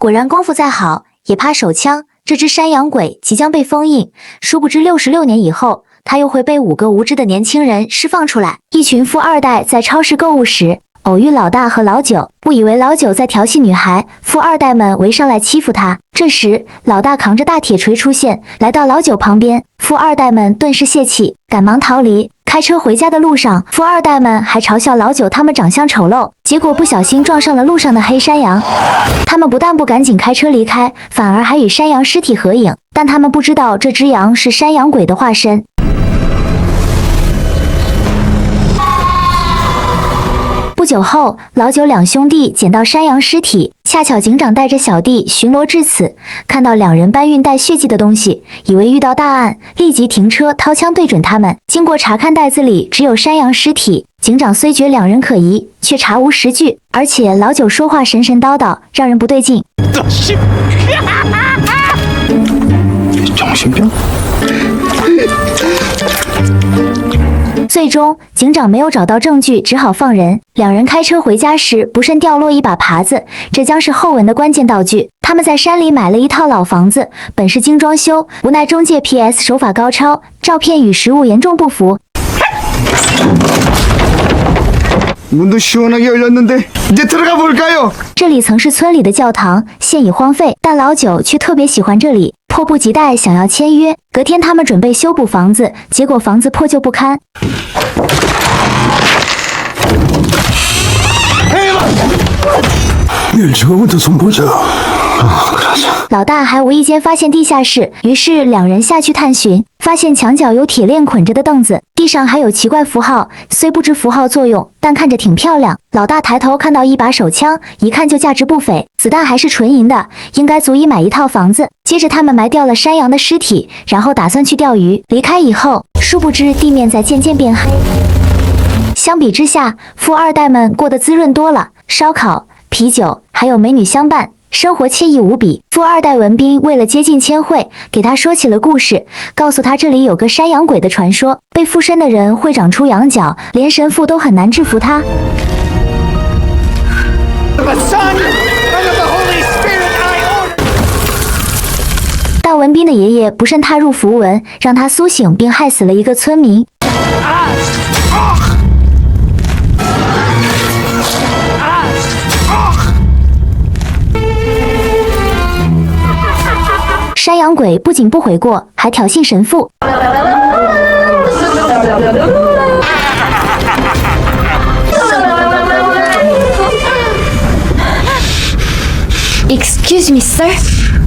果然功夫再好，也怕手枪。这只山羊鬼即将被封印，殊不知66年以后，他又会被5个无知的年轻人释放出来。一群富二代在超市购物时，偶遇老大和老九，误以为老九在调戏女孩，富二代们围上来欺负他。这时，老大扛着大铁锤出现，来到老九旁边，富二代们顿时泄气，赶忙逃离。开车回家的路上，富二代们还嘲笑老九他们长相丑陋，结果不小心撞上了路上的黑山羊。他们不但不赶紧开车离开，反而还与山羊尸体合影，但他们不知道这只羊是山羊鬼的化身。不久后，老九两兄弟捡到山羊尸体，恰巧警长带着小弟巡逻至此，看到两人搬运带血迹的东西，以为遇到大案，立即停车掏枪对准他们。经过查看，袋子里只有山羊尸体。警长虽觉两人可疑，却查无实据，而且老九说话神神叨叨，让人不对劲。정신병？最终，警长没有找到证据，只好放人。两人开车回家时，不慎掉落一把耙子，这将是后文的关键道具。他们在山里买了一套老房子，本是精装修，无奈中介 PS 手法高超，照片与实物严重不符。 문도 시원하게 열렸는데 이제 들어가 볼까요? 这里曾是村里的教堂，现已荒废，但老九却特别喜欢这里，迫不及待想要签约。隔天，他们准备修补房子，结果房子破旧不堪。 일찍부터 좀 보자. 老大还无意间发现地下室，于是两人下去探寻，发现墙角有铁链捆着的凳子，地上还有奇怪符号，虽不知符号作用，但看着挺漂亮。老大抬头看到一把手枪，一看就价值不菲，子弹还是纯银的，应该足以买一套房子。接着他们埋掉了山羊的尸体，然后打算去钓鱼。离开以后，殊不知地面在渐渐变黑。相比之下，富二代们过得滋润多了，烧烤、啤酒还有美女相伴，生活惬意无比。富二代文斌为了接近千惠，给他说起了故事，告诉他这里有个山羊鬼的传说，被附身的人会长出羊角，连神父都很难制服他。但文斌的爷爷不慎踏入符文，让他苏醒，并害死了一个村民。山羊鬼不仅不悔过，还挑衅神父。Excuse me, sir.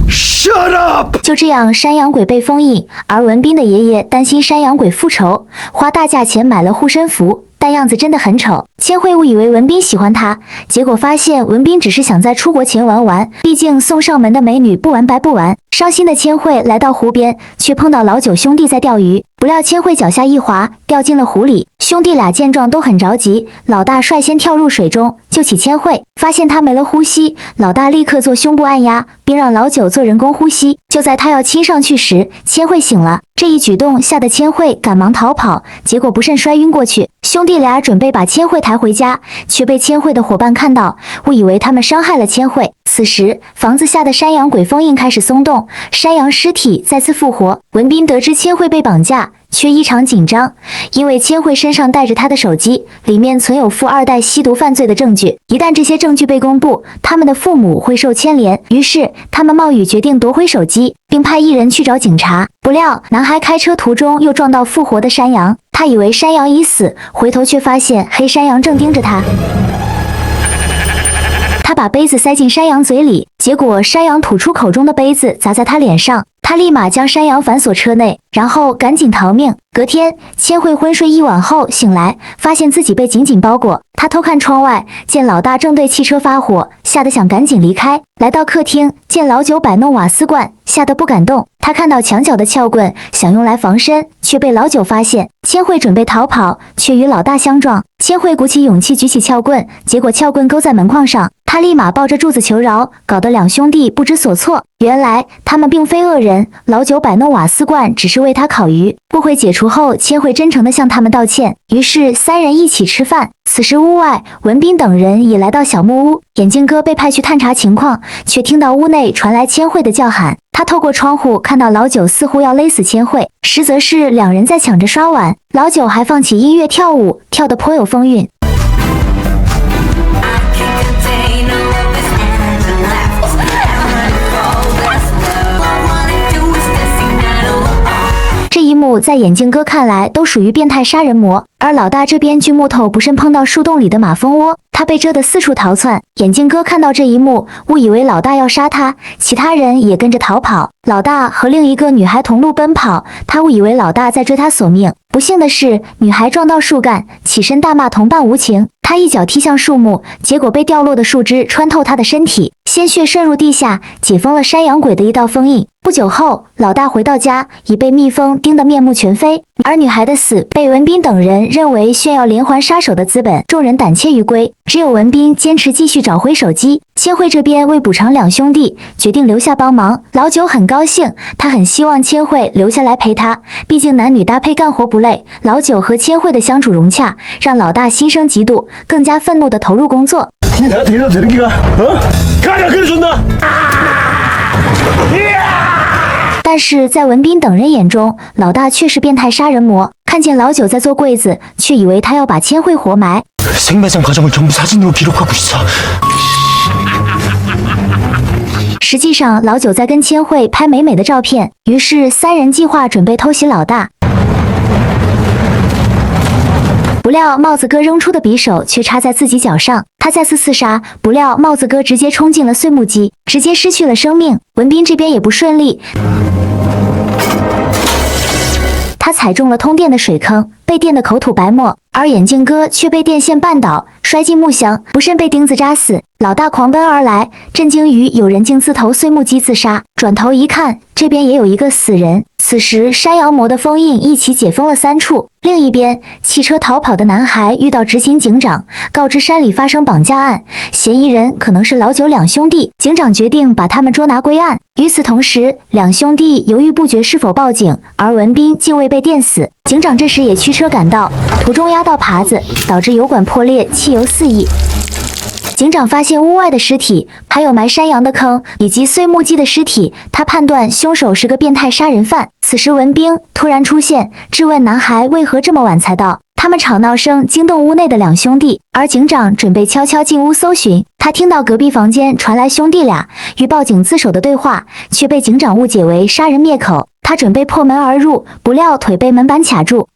Shut up! 就这样，山羊鬼被封印，而文斌的爷爷担心山羊鬼复仇，花大价钱买了护身符。 但样子真的很丑，千惠误以为文斌喜欢他，结果发现文斌只是想在出国前玩玩，毕竟送上门的美女不玩白不玩。伤心的千惠来到湖边，却碰到老九兄弟在钓鱼，不料千惠脚下一滑，掉进了湖里。兄弟俩见状都很着急，老大率先跳入水中救起千惠，发现他没了呼吸，老大立刻做胸部按压，并让老九做人工呼吸。就在他要亲上去时，千惠醒了。 这一举动吓得千惠赶忙逃跑，结果不慎摔晕过去。兄弟俩准备把千惠抬回家，却被千惠的伙伴看到，误以为他们伤害了千惠。此时，房子下的山羊鬼封印开始松动，山羊尸体再次复活。文斌得知千惠被绑架，却异常紧张，因为千惠身上带着他的手机，里面存有富二代吸毒犯罪的证据。一旦这些证据被公布，他们的父母会受牵连。于是，他们冒雨决定夺回手机，并派一人去找警察。不料，男孩开车途中又撞到复活的山羊，他以为山羊已死，回头却发现黑山羊正盯着他。 他把杯子塞进山羊嘴里，结果山羊吐出口中的杯子砸在他脸上，他立马将山羊反锁车内，然后赶紧逃命。隔天，千惠昏睡一晚后醒来，发现自己被紧紧包裹。他偷看窗外，见老大正对汽车发火，吓得想赶紧离开。来到客厅，见老九摆弄瓦斯罐，吓得不敢动。他看到墙角的撬棍，想用来防身，却被老九发现。千惠准备逃跑，却与老大相撞。千惠鼓起勇气举起撬棍，结果撬棍勾在门框上。他立马抱着柱子求饶，搞得两兄弟不知所措。原来他们并非恶人，老九摆弄瓦斯罐只是为他烤鱼。误会解除后，千惠真诚地向他们道歉，于是三人一起吃饭。此时屋外，文斌等人也来到小木屋，眼镜哥被派去探查情况，却听到屋内传来千惠的叫喊。他透过窗户看到老九似乎要勒死千惠，实则是两人在抢着刷碗。老九还放起音乐跳舞，跳得颇有风韵。这一幕在眼镜哥看来都属于变态杀人魔，而老大这边锯木头不慎碰到树洞里的马蜂窝，他被蛰得四处逃窜。眼镜哥看到这一幕，误以为老大要杀他，其他人也跟着逃跑。老大和另一个女孩同路奔跑，他误以为老大在追他索命。不幸的是，女孩撞到树干，起身大骂同伴无情。他一脚踢向树木，结果被掉落的树枝穿透他的身体，鲜血渗入地下，解封了山羊鬼的一道封印。不久后，老大回到家，已被蜜蜂叮得面目全非，而女孩的死被文斌等人认为炫耀连环杀手的资本，众人胆怯于归。只有文斌坚持继续找回手机。千惠这边为补偿两兄弟，决定留下帮忙。老九很高兴，他很希望千惠留下来陪他，毕竟男女搭配干活不累。老九和千惠的相处融洽，让老大心生嫉妒，更加愤怒地投入工作。但是在文斌等人眼中，老大却是变态杀人魔。看见老九在做柜子，却以为他要把千惠活埋。 생매장 과정을 전부 사진으로 기록하고 있어. 实际上，老九在跟千惠拍美美的照片，于是三人计划准备偷袭老大。不料帽子哥扔出的匕首却插在自己脚上，他再次刺杀，不料帽子哥直接冲进了碎木机，直接失去了生命。文斌这边也不顺利，他踩中了通电的水坑，被电得口吐白沫，而眼镜哥却被电线绊倒，摔进木箱，不慎被钉子扎死。老大狂奔而来，震惊于有人竟自投碎木机自杀。转头一看，这边也有一个死人。此时山羊魔的封印一起解封了3处。另一边，汽车逃跑的男孩遇到执勤警长，告知山里发生绑架案，嫌疑人可能是老九两兄弟。警长决定把他们捉拿归案。与此同时，两兄弟犹豫不决是否报警，而文斌竟未被电死。警长这时也驱车赶到，途中压到耙子，导致油管破裂，汽油四溢。警长发现屋外的尸体，还有埋山羊的坑以及碎木机的尸体，他判断凶手是个变态杀人犯。此时文斌突然出现，质问男孩为何这么晚才到。他们吵闹声惊动屋内的两兄弟，而警长准备悄悄进屋搜寻。他听到隔壁房间传来兄弟俩与报警自首的对话，却被警长误解为杀人灭口。他准备破门而入，不料腿被门板卡住。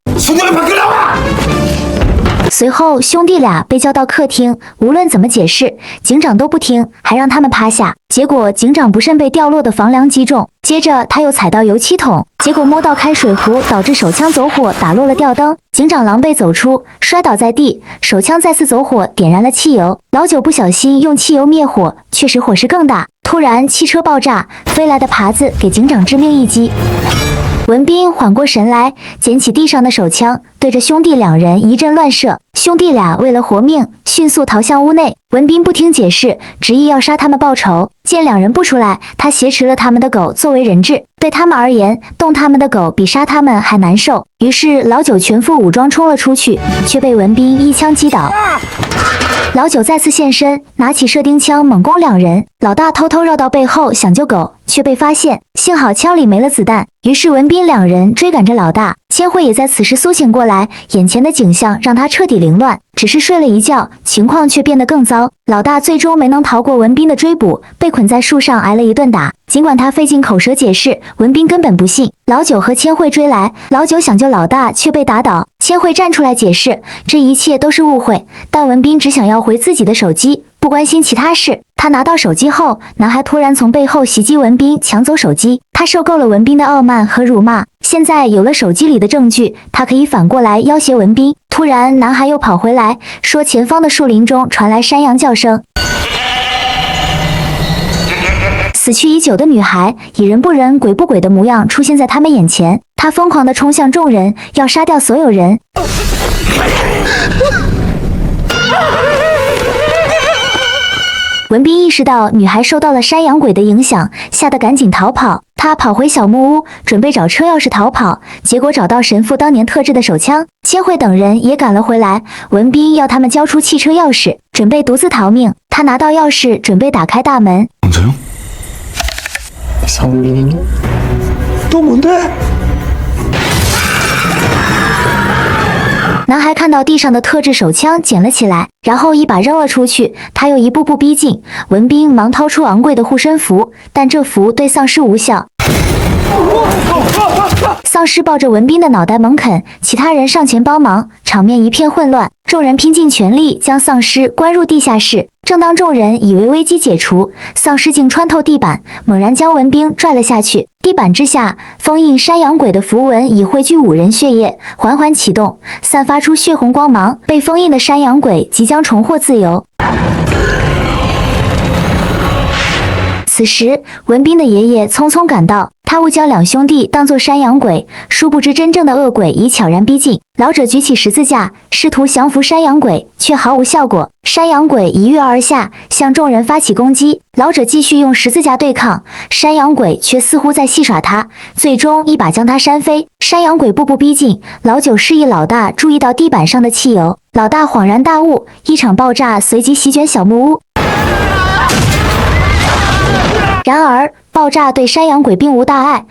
随后，兄弟俩被叫到客厅，无论怎么解释，警长都不听，还让他们趴下。结果，警长不慎被掉落的房梁击中，接着他又踩到油漆桶，结果摸到开水壶，导致手枪走火，打落了吊灯。警长狼狈走出，摔倒在地，手枪再次走火，点燃了汽油。老九不小心用汽油灭火，却使火势更大。突然，汽车爆炸，飞来的耙子给警长致命一击。文斌缓过神来，捡起地上的手枪，对着兄弟两人一阵乱射。兄弟俩为了活命，迅速逃向屋内。文斌不听解释，执意要杀他们报仇。见两人不出来，他挟持了他们的狗作为人质。对他们而言，动他们的狗比杀他们还难受。于是老九全副武装冲了出去，却被文斌一枪击倒。老九再次现身，拿起射钉枪猛攻两人。老大偷偷绕到背后想救狗，却被发现，幸好枪里没了子弹。于是文斌两人追赶着老大。千惠也在此时苏醒过来，眼前的景象让他彻底凌乱。只是睡了一觉，情况却变得更糟。老大最终没能逃过文斌的追捕，被捆在树上挨了一顿打。尽管他费尽口舌解释，文斌根本不信。老九和千惠追来，老九想救老大，却被打倒。千惠站出来解释，这一切都是误会，但文斌只想要回自己的手机，不关心其他事。他拿到手机后，男孩突然从背后袭击文斌，抢走手机。他受够了文斌的傲慢和辱骂，现在有了手机里的证据，他可以反过来要挟文斌。突然，男孩又跑回来，说前方的树林中传来山羊叫声。死去已久的女孩以人不人鬼不鬼的模样出现在他们眼前，她疯狂地冲向众人，要杀掉所有人。文斌意识到女孩受到了山羊鬼的影响，吓得赶紧逃跑。他跑回小木屋，准备找车钥匙逃跑，结果找到神父当年特制的手枪。千惠等人也赶了回来，文斌要他们交出汽车钥匙，准备独自逃命。他拿到钥匙，准备打开大门。 먼저요? 성민이? 또 뭔데? 男孩看到地上的特制手枪，捡了起来，然后一把扔了出去。他又一步步逼近，文斌忙掏出昂贵的护身符，但这符对丧尸无效。丧尸抱着文斌的脑袋猛啃，其他人上前帮忙，场面一片混乱。众人拼尽全力将丧尸关入地下室。正当众人以为危机解除，丧尸竟穿透地板，猛然将文斌拽了下去。地板之下，封印山羊鬼的符文已汇聚5人血液，缓缓启动，散发出血红光芒。被封印的山羊鬼即将重获自由。此时，文斌的爷爷匆匆赶到，他误将2兄弟当作山羊鬼，殊不知真正的恶鬼已悄然逼近。老者举起十字架，试图降服山羊鬼，却毫无效果。山羊鬼一跃而下，向众人发起攻击。老者继续用十字架对抗，山羊鬼却似乎在戏耍他，最终一把将他扇飞。山羊鬼步步逼近，老九示意老大注意到地板上的汽油。老大恍然大悟，一场爆炸随即席卷小木屋。然而，爆炸对山羊鬼并无大碍。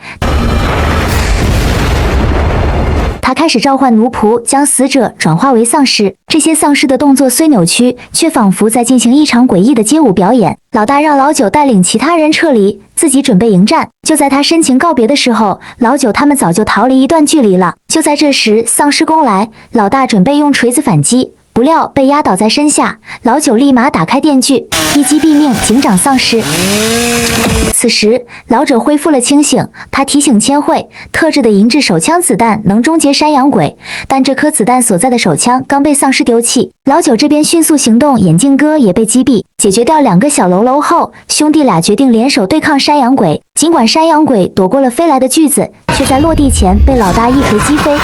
他开始召唤奴仆，将死者转化为丧尸。这些丧尸的动作虽扭曲，却仿佛在进行一场诡异的街舞表演。老大让老九带领其他人撤离，自己准备迎战。就在他深情告别的时候，老九他们早就逃离一段距离了。就在这时，丧尸攻来，老大准备用锤子反击。不料被压倒在身下，老九立马打开电锯，一击毙命警长丧尸。此时，老者恢复了清醒，他提醒千惠，特制的银质手枪子弹能终结山羊鬼，但这颗子弹所在的手枪刚被丧尸丢弃。老九这边迅速行动，眼镜哥也被击毙。解决掉2个小喽啰后，兄弟俩决定联手对抗山羊鬼。尽管山羊鬼躲过了飞来的锯子，却在落地前被老大一锤击飞。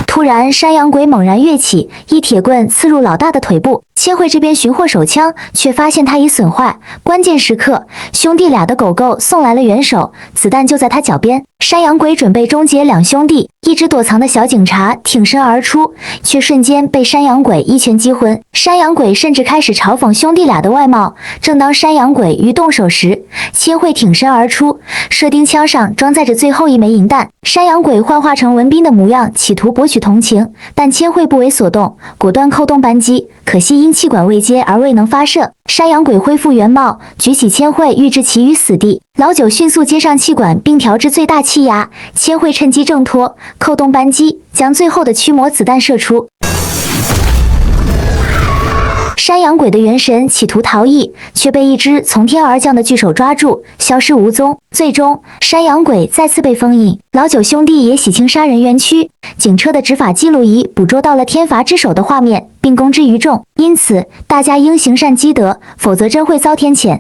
突然，山羊鬼猛然跃起，一铁棍刺入老大的腿部。千惠这边寻获手枪，却发现它已损坏。关键时刻，兄弟俩的狗狗送来了援手，子弹就在他脚边。山羊鬼准备终结2兄弟，一只躲藏的小警察挺身而出，却瞬间被山羊鬼一拳击昏。山羊鬼甚至开始嘲讽兄弟俩的外貌。正当山羊鬼欲动手时，千惠挺身而出，射钉枪上装载着最后1枚银弹。山羊鬼幻化成文斌的模样，企图博取同情，但千惠不为所动，果断扣动扳机，可惜因气管未接而未能发射。山羊鬼恢复原貌，举起千惠欲置其于死地。老九迅速接上气管并调至最大气压，千惠趁机挣脱，扣动扳机，将最后的驱魔子弹射出。山羊鬼的元神企图逃逸，却被一只从天而降的巨手抓住，消失无踪。最终，山羊鬼再次被封印。老九兄弟也洗清杀人冤屈。警车的执法记录仪捕捉到了天罚之手的画面，并公之于众。因此，大家应行善积德，否则真会遭天谴。